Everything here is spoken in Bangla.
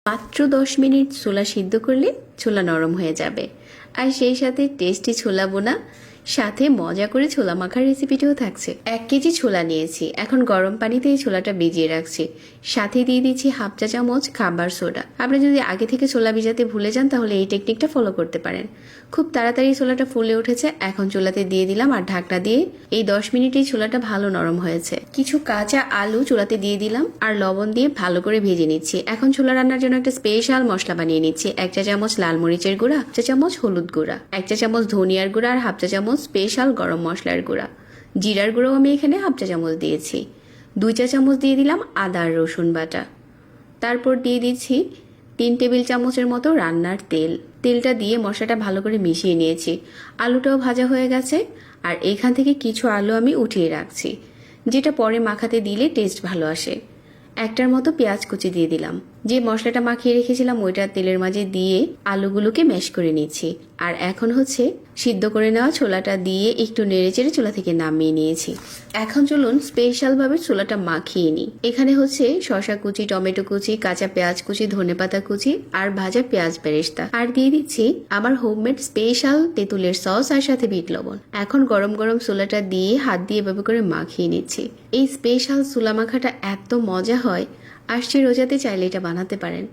মাত্র 10 মিনিট ছোলা সিদ্ধ করলে ছোলা নরম হয়ে যাবে। আর সেই সাথে টেস্টি ছোলা বোনা, সাথে মজা করে ছোলা মাখার রেসিপিটিও থাকছে। 1 কেজি ছোলা নিয়েছি, এখন গরম পানিতে এই ছোলাটা ভিজিয়ে রাখছি। সাথে দিয়ে দিচ্ছি হাফ চা চামচ খাবার সোডা। আপনি যদি আগে থেকে ছোলা ভিজাতে ভুলে যান তাহলে এই টেকনিকটা ফলো করতে পারেন। খুব তাড়াতাড়ি ছোলাটা ফুলে উঠেছে, এখন চুলাতে দিয়ে দিলাম আর ঢাকনা দিয়ে এই 10 মিনিটেই ছোলাটা ভালো নরম হয়েছে। কিছু কাঁচা আলু চুলাতে দিয়ে দিলাম আর লবণ দিয়ে ভালো করে ভেজে নিচ্ছি। এখন ছোলা রান্নার জন্য একটা স্পেশাল মশলা বানিয়ে নিচ্ছি। 1 চা চামচ লাল মরিচের গুঁড়া, 1 চা চামচ হলুদ গুঁড়া, 1 চা চামচ ধনিয়ার গুঁড়া আর হাফ চা চামচ স্পেশাল গরম মশলার গুঁড়া। জিরার গুঁড়ো আমি এখানে হাফ চা চামচ দিয়েছি। 2 চা চামচ দিয়ে দিলাম আদা আর রসুন বাটা। তারপর দিয়ে দিচ্ছি 3 টেবিল চামচের মতো রান্নার তেল। তেলটা দিয়ে মশলাটা ভালো করে মিশিয়ে নিয়েছি। আলুটাও ভাজা হয়ে গেছে আর এখান থেকে কিছু আলু আমি উঠিয়ে রাখছি, যেটা পরে মাখাতে দিলে টেস্ট ভালো আসে। 1টার মতো পেঁয়াজ কুচি দিয়ে দিলাম। যে মশলাটা মাখিয়ে রেখেছিলাম ওইটা তেলের মাঝে দিয়ে আলুগুলোকে ম্যাশ করে নিচ্ছি। আর এখন হচ্ছে সিদ্ধ করে নেওয়া ছোলাটা দিয়ে একটু নেড়েচেড়ে চুলা থেকে নামিয়ে নিয়েছি। এখন চলুন স্পেশালভাবে ছোলাটা মাখিয়ে নিই। এখানে হচ্ছে শসা কুচি, টমেটো কুচি, কাঁচা পেঁয়াজ কুচি, ধনেপাতা কুচি আর ভাজা পেঁয়াজ বেরেস্তা। আর দিয়ে দিচ্ছি আমার হোমমেড স্পেশাল তেঁতুলের সস আর সাথে বিট লবণ। এখন গরম গরম ছোলাটা দিয়ে হাত দিয়ে এভাবে করে মাখিয়ে নিচ্ছি। এই স্পেশাল ছোলা মাখাটা এত মজা হয়, আসছে রোজাতে চাইলে এটা বানাতে পারেন।